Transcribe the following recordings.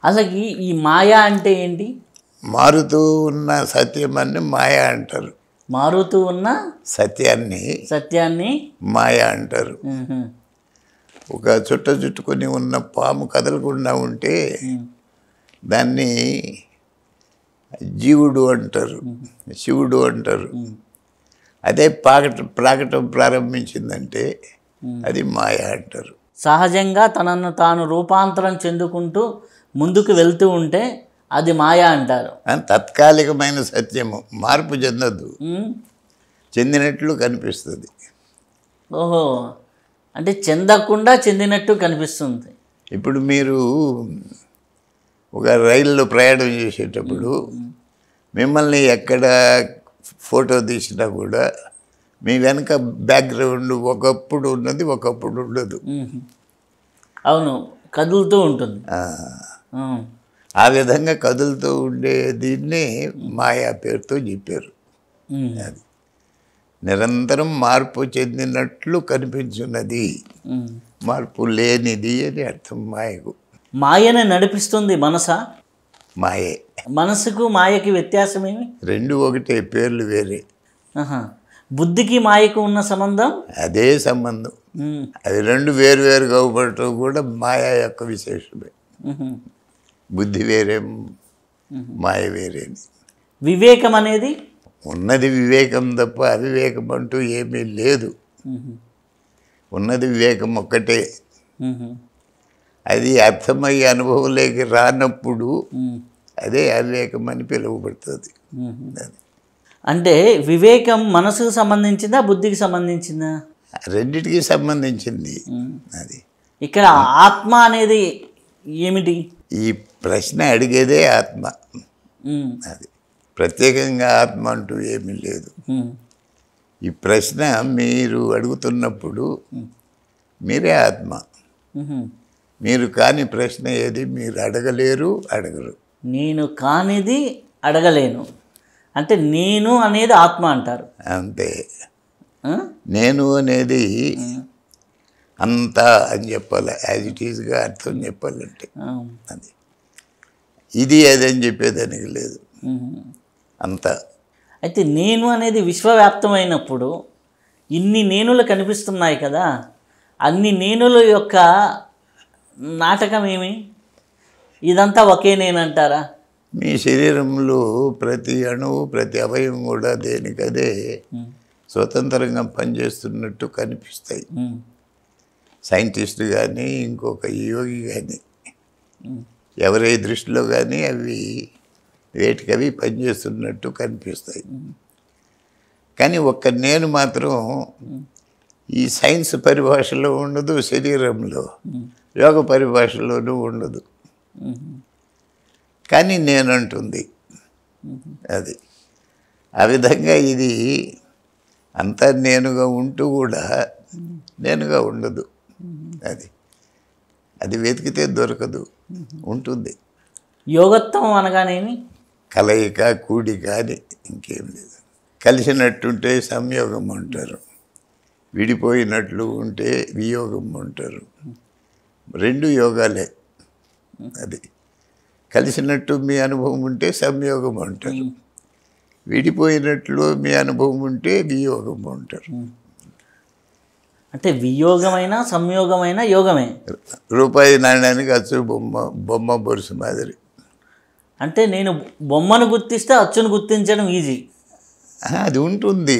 అసలు ఈ మాయ అంటే ఏంటి? మారుతూ ఉన్న సత్యమని మాయ అంటారు. మారుతూ ఉన్న సత్యాన్ని మాయ అంటారు. ఒక చుట్టుకొని ఉన్న పాము కదలకుండా ఉంటే దాన్ని జీవుడు అంటారు, శివుడు అంటారు. అదే ప్రాకటం ప్రారంభించిందంటే అది మాయ అంటారు. సహజంగా తనను తాను రూపాంతరం చెందుకుంటూ ముందుకు వెళ్తూ ఉంటే అది మాయ అంటారు. తత్కాలికమైన సత్యము, మార్పు చెందదు, చెందినట్లు కనిపిస్తుంది. ఓహో, అంటే చెందకుండా చెందినట్టు కనిపిస్తుంది. ఇప్పుడు మీరు ఒక రైల్లో ప్రయాణం చేసేటప్పుడు మిమ్మల్ని ఎక్కడ ఫోటో తీసినా కూడా మీ వెనక బ్యాక్గ్రౌండ్ ఒకప్పుడు ఉన్నది, ఒకప్పుడు ఉండదు. అవును, కదులుతూ ఉంటుంది. ఆ విధంగా కదులుతూ ఉండే దీన్ని మాయా పేరుతో చెప్పారు. అది నిరంతరం మార్పు చెందినట్లు కనిపించున్నది, మార్పు లేనిది అని అర్థం మాయకు. మాయని నడిపిస్తుంది మనసా? మాయే. మనసుకు మాయకి వ్యత్యాసం ఏమి? రెండు ఒకటే, పేర్లు వేరే. బుద్ధికి మాయకు ఉన్న సంబంధం అదే సంబంధం. అవి రెండు వేరు వేరుగా అవ్వటం కూడా మాయా యొక్క విశేషమే. బుద్ధి వేరే, మాయ వేరే. వివేకం అనేది ఉన్నది వివేకం తప్ప అవివేకం అంటూ ఏమీ లేదు. ఉన్నది వివేకం ఒక్కటే. అది అర్థమయ్యే అనుభవంలోకి రానప్పుడు అదే అవివేకం అని పిలువబడుతుంది. అంటే వివేకం మనసుకు సంబంధించిందా, బుద్ధికి సంబంధించిందా? రెండిటికి సంబంధించింది. అది ఇక్కడ ఆత్మ అనేది ఏమిటి? ఈ ప్రశ్న అడిగేదే ఆత్మ. అది ప్రత్యేకంగా ఆత్మ అంటూ ఏమీ లేదు. ఈ ప్రశ్న మీరు అడుగుతున్నప్పుడు మీరే ఆత్మ. మీరు కాని ప్రశ్న ఏది మీరు అడగలేరు, అడగరు. నేను కానిది అడగలేను అంటే నేను అనేది ఆత్మ అంటారు. అంతే. నేను అనేది అంతా అని చెప్పాలి, యాజ్ ఇట్ ఈజ్గా అర్థం చెప్పాలంటే. అది ఇది అదని చెప్పేదానికి లేదు, అంతా. అయితే నేను అనేది విశ్వవ్యాప్తమైనప్పుడు ఇన్ని నేనులు కనిపిస్తున్నాయి కదా, అన్ని నేనుల యొక్క నాటకం ఏమి? ఇదంతా ఒకే నేనంటారా? మీ శరీరంలో ప్రతి అణువు, ప్రతి అవయవం కూడా దేనికదే స్వతంత్రంగా పనిచేస్తున్నట్టు కనిపిస్తాయి. సైంటిస్ట్ కానీ ఇంకొక యోగి కానీ ఎవరి దృష్టిలో కానీ అవి వేటికవి పనిచేస్తున్నట్టు కనిపిస్తాయి. కానీ ఒక్క నేను మాత్రం ఈ సైన్స్ పరిభాషలో ఉండదు, శరీరంలో యోగ పరిభాషలోనూ ఉండదు. కానీ నేనంటుంది. అది ఆ విధంగా ఇది అంతా నేనుగా ఉంటూ కూడా నేనుగా ఉండదు. అది అది వెతికితే దొరకదు, ఉంటుంది. యోగత్వం అనగానేమి? కలయిక, కూడిక అని, ఇంకేం లేదు. కలిసినట్టుంటే సంయోగం అంటారు, విడిపోయినట్లు ఉంటే వియోగం అంటారు. రెండు యోగాలే. అది కలిసినట్టు మీ అనుభవం ఉంటే సంయోగం అంటారు, విడిపోయినట్లు మీ అనుభవం ఉంటే వియోగం అంటారు. అంటే వియోగమైన సంయోగమైన యోగమే. రూపాయి నాణ్యానికి అచ్చు బొమ్మ బొరుసు మాదిరి. అంటే నేను బొమ్మను గుర్తిస్తే అచ్చును గుర్తించడం ఈజీ. అది ఉంటుంది,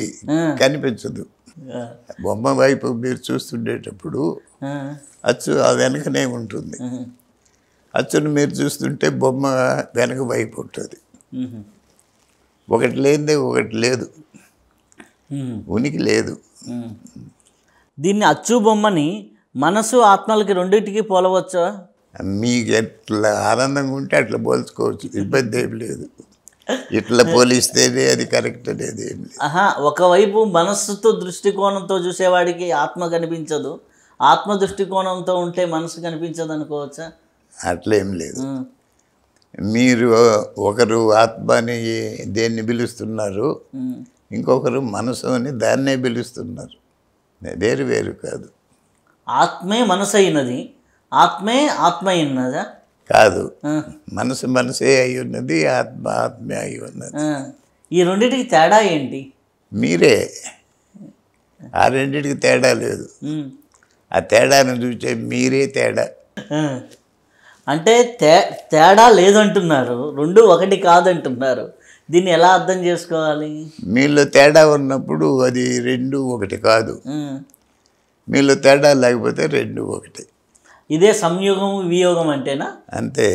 కనిపించదు. బొమ్మ వైపు మీరు చూస్తుండేటప్పుడు అచ్చు ఆ వెనకనే ఉంటుంది. అచ్చును మీరు చూస్తుంటే బొమ్మ వెనక వైపు ఉంటుంది. ఒకటి లేనిదే ఒకటి లేదు, ఉనికి లేదు. దీన్ని అచ్చు బొమ్మని మనసు ఆత్మలకి రెండింటికి పోలవచ్చా? మీకు ఎట్లా ఆనందంగా ఉంటే అట్లా పోల్చుకోవచ్చు, ఇబ్బంది ఏం లేదు. ఇట్లా పోలిస్తేనే అది కరెక్ట్ అనేది ఏం లేదు. ఒకవైపు మనస్సుతో దృష్టికోణంతో చూసేవాడికి ఆత్మ కనిపించదు, ఆత్మ దృష్టికోణంతో ఉంటే మనసు కనిపించదు అనుకోవచ్చా? అట్లేం లేదు. మీరు ఒకరు ఆత్మని దేన్ని పిలుస్తున్నారు, ఇంకొకరు మనసు అని దాన్నే పిలుస్తున్నారు. వేరు వేరు కాదు. ఆత్మే మనసు అయినది, ఆత్మే ఆత్మ అయినదా? కాదు, మనసు మనసే అయి ఉన్నది, ఆత్మ ఆత్మే అయి ఉన్నది. ఈ రెండింటికి తేడా ఏంటి? మీరే. ఆ రెండింటికి తేడా లేదు. ఆ తేడాను చూసే మీరే తేడా. అంటే తేడా లేదంటున్నారు, రెండు ఒకటి కాదంటున్నారు. దీన్ని ఎలా అర్థం చేసుకోవాలి? మీలో తేడా ఉన్నప్పుడు అది రెండు ఒకటి కాదు, మీలో తేడా లేకపోతే రెండు ఒకటి. ఇదే సంయోగం వియోగం అంటేనా? అంతే.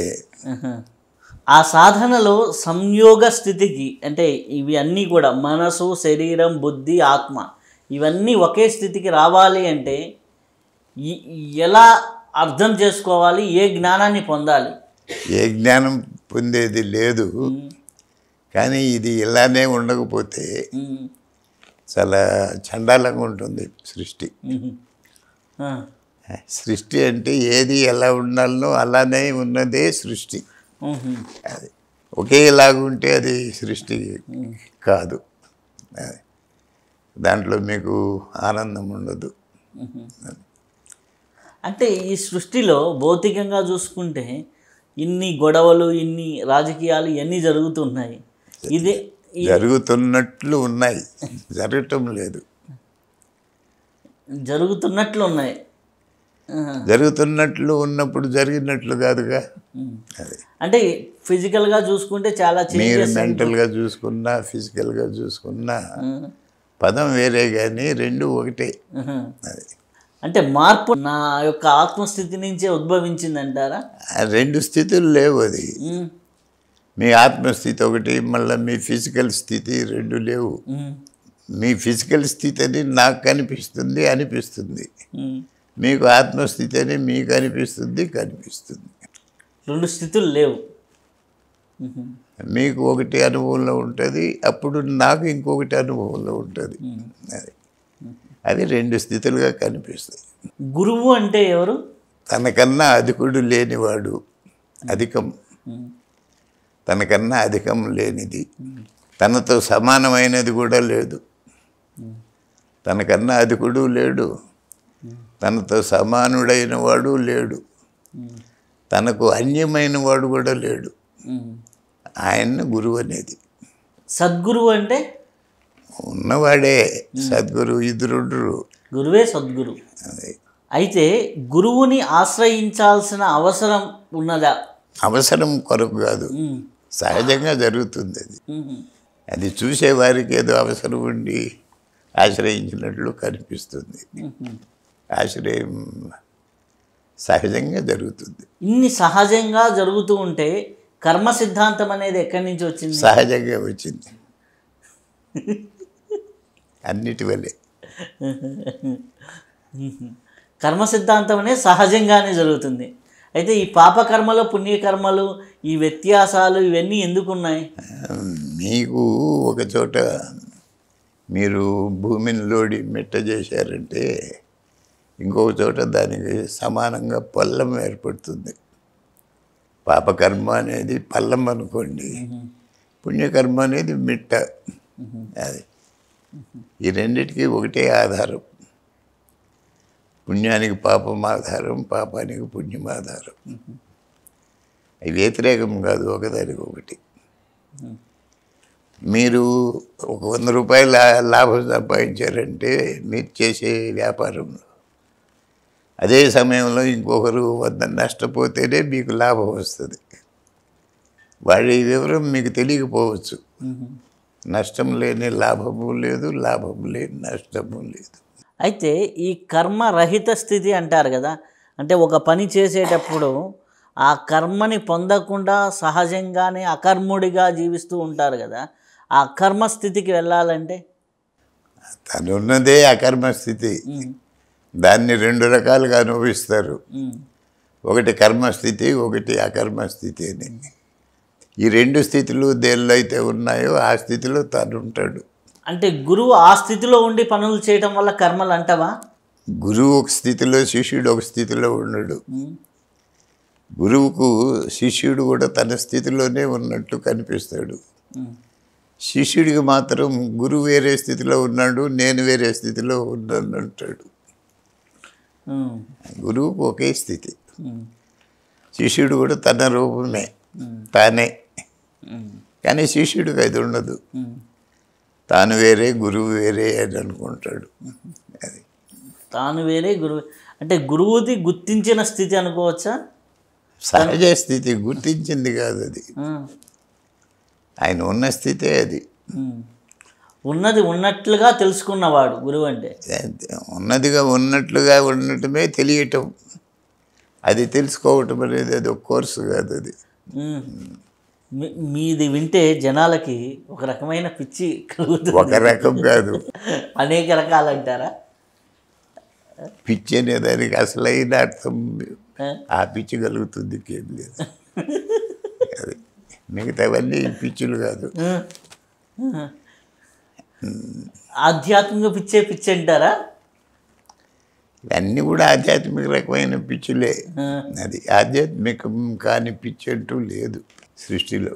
ఆ సాధనలో సంయోగ స్థితికి, అంటే ఇవి అన్నీ కూడా మనసు, శరీరం, బుద్ధి, ఆత్మ ఇవన్నీ ఒకే స్థితికి రావాలి అంటే ఎలా అర్థం చేసుకోవాలి? ఏ జ్ఞానాన్ని పొందాలి? ఏ జ్ఞానం పొందేది లేదు. కానీ ఇది ఇలానే ఉండకపోతే చాలా చండాలంగా ఉంటుంది సృష్టి. సృష్టి అంటే ఏది ఎలా ఉండాలనో అలానే ఉన్నదే సృష్టి. అది ఒకేలాగుంటే అది సృష్టి కాదు. దాంట్లో మీకు ఆనందం ఉండదు. అంటే ఈ సృష్టిలో భౌతికంగా చూసుకుంటే ఇన్ని గొడవలు, ఇన్ని రాజకీయాలు ఇవన్నీ జరుగుతున్నాయి. ఇదే జరుగుతున్నట్లు ఉన్నాయి, జరగటం లేదు. జరుగుతున్నట్లు ఉన్నాయి. జరుగుతున్నట్లు ఉన్నప్పుడు జరిగినట్లు కాదుగా. అంటే ఫిజికల్గా చూసుకుంటే చాలా మీరు మెంటల్గా చూసుకున్నా, ఫిజికల్గా చూసుకున్నా పదం వేరే కానీ రెండు ఒకటే. అది అంటే మార్పు నా యొక్క ఆత్మస్థితి నుంచే ఉద్భవించిందంటారా? రెండు స్థితులు లేవు. అది మీ ఆత్మస్థితి ఒకటి, మళ్ళీ మీ ఫిజికల్ స్థితి రెండు లేవు. మీ ఫిజికల్ స్థితి అని నాకు అనిపిస్తుంది, మీకు ఆత్మస్థితి అని మీకు కనిపిస్తుంది. రెండు స్థితులు లేవు. మీకు ఒకటి అనుభవంలో ఉంటుంది, అప్పుడు నాకు ఇంకొకటి అనుభవంలో ఉంటుంది. అవి రెండు స్థితులుగా కనిపిస్తాయి. గురువు అంటే ఎవరు? తనకన్నా అధికుడు లేనివాడు, అధికం, తనకన్నా అధికం లేనిది, తనతో సమానమైనది కూడా లేదు. తనకన్నా అధికుడు లేడు, తనతో సమానుడైన వాడు లేడు, తనకు అన్యమైన వాడు కూడా లేడు. ఆయన్ని గురువు అనేది. సద్గురువు అంటే ఉన్నవాడే సద్గురు. ఇద్దరు గురువే సద్గురు. అయితే గురువుని ఆశ్రయించాల్సిన అవసరం ఉన్నదా? అవసరం కొరకు కాదు, సహజంగా జరుగుతుంది. అది చూసేవారికి ఏదో అవసరం ఉండి ఆశ్రయించినట్లు కనిపిస్తుంది. ఆశ్రయం సహజంగా జరుగుతుంది. ఇన్ని సహజంగా జరుగుతూ ఉంటే కర్మ సిద్ధాంతం అనేది ఎక్కడి నుంచి వచ్చింది? సహజంగా వచ్చింది, అన్నిటి వల్లే. కర్మ సిద్ధాంతం అనేది సహజంగానే జరుగుతుంది. అయితే ఈ పాపకర్మలు, పుణ్యకర్మలు, ఈ వ్యత్యాసాలు ఇవన్నీ ఎందుకున్నాయి? మీకు ఒక చోట మీరు భూమిని లోడి మెట్ట చేశారంటే ఇంకొక చోట దానికి సమానంగా పల్లం ఏర్పడుతుంది. పాపకర్మ అనేది పల్లం అనుకోండి, పుణ్యకర్మ అనేది మిట్ట. అది ఈ రెండిటికి ఒకటే ఆధారం. పుణ్యానికి పాపం ఆధారం, పాపానికి పుణ్యం ఆధారం. అవి వ్యతిరేకం కాదు, ఒకదానికి ఒకటి. మీరు ఒక 100 రూపాయల లాభం సంపాదించారంటే మీరు చేసే వ్యాపారంలో, అదే సమయంలో ఇంకొకరు 100 నష్టపోతేనే మీకు లాభం వస్తుంది. వాడి వివరం మీకు తెలియకపోవచ్చు. నష్టం లేని లాభము లేదు, లాభం లేని నష్టము లేదు. అయితే ఈ కర్మరహిత స్థితి అంటారు కదా, అంటే ఒక పని చేసేటప్పుడు ఆ కర్మని పొందకుండా సహజంగానే అకర్ముడిగా జీవిస్తూ ఉంటారు కదా, ఆ అకర్మ స్థితికి వెళ్ళాలంటే? తను ఉన్నదే అకర్మ స్థితి. దాన్ని 2 రకాలుగా అనుభవిస్తారు. ఒకటి కర్మస్థితి, ఒకటి అకర్మస్థితి అని. ఈ 2 స్థితులు దేనిలో అయితే ఉన్నాయో ఆ స్థితిలో తాను ఉంటాడు. అంటే గురువు ఆ స్థితిలో ఉండి పనులు చేయటం వల్ల కర్మలు అంటవా? గురువు ఒక స్థితిలో, శిష్యుడు ఒక స్థితిలో ఉండడు. గురువుకు శిష్యుడు కూడా తన స్థితిలోనే ఉన్నట్టు కనిపిస్తాడు. శిష్యుడికి మాత్రం గురువు వేరే స్థితిలో ఉన్నాడు, నేను వేరే స్థితిలో ఉన్నాను అంటాడు. గురువుకు ఒకే స్థితి, శిష్యుడు కూడా తన రూపమే, తానే. కానీ శిష్యుడికి అది ఉండదు. తాను వేరే, గురువు వేరే అని అనుకుంటాడు. అది తాను వేరే, గురువు అంటే గురువుది గుర్తించిన స్థితి అనుకోవచ్చా? సహజ స్థితి, గుర్తించింది కాదు అది. ఆయన ఉన్న స్థితే అది. ఉన్నది ఉన్నట్లుగా తెలుసుకున్నవాడు గురువు అంటే. ఉన్నదిగా ఉన్నట్లుగా ఉండటమే తెలియటం. అది తెలుసుకోవటం అనేది అది ఒక కోర్సు కాదు. అది మీది వింటే జనాలకి ఒక రకమైన పిచ్చి కలుగుతుంది. ఒక రకం కాదు, అనేక రకాలు అంటారా? పిచ్చి అనే దానికి అసలైన అర్థం ఆ పిచ్చి కలుగుతుంది, ఇంకేం లేదు. అది మిగతావన్నీ పిచ్చులు కాదు. ఆధ్యాత్మిక పిచ్చి అంటారా? ఇవన్నీ కూడా ఆధ్యాత్మిక రకమైన పిచ్చులే. అది ఆధ్యాత్మికం కాని పిచ్చి అంటూ లేదు సృష్టిలో.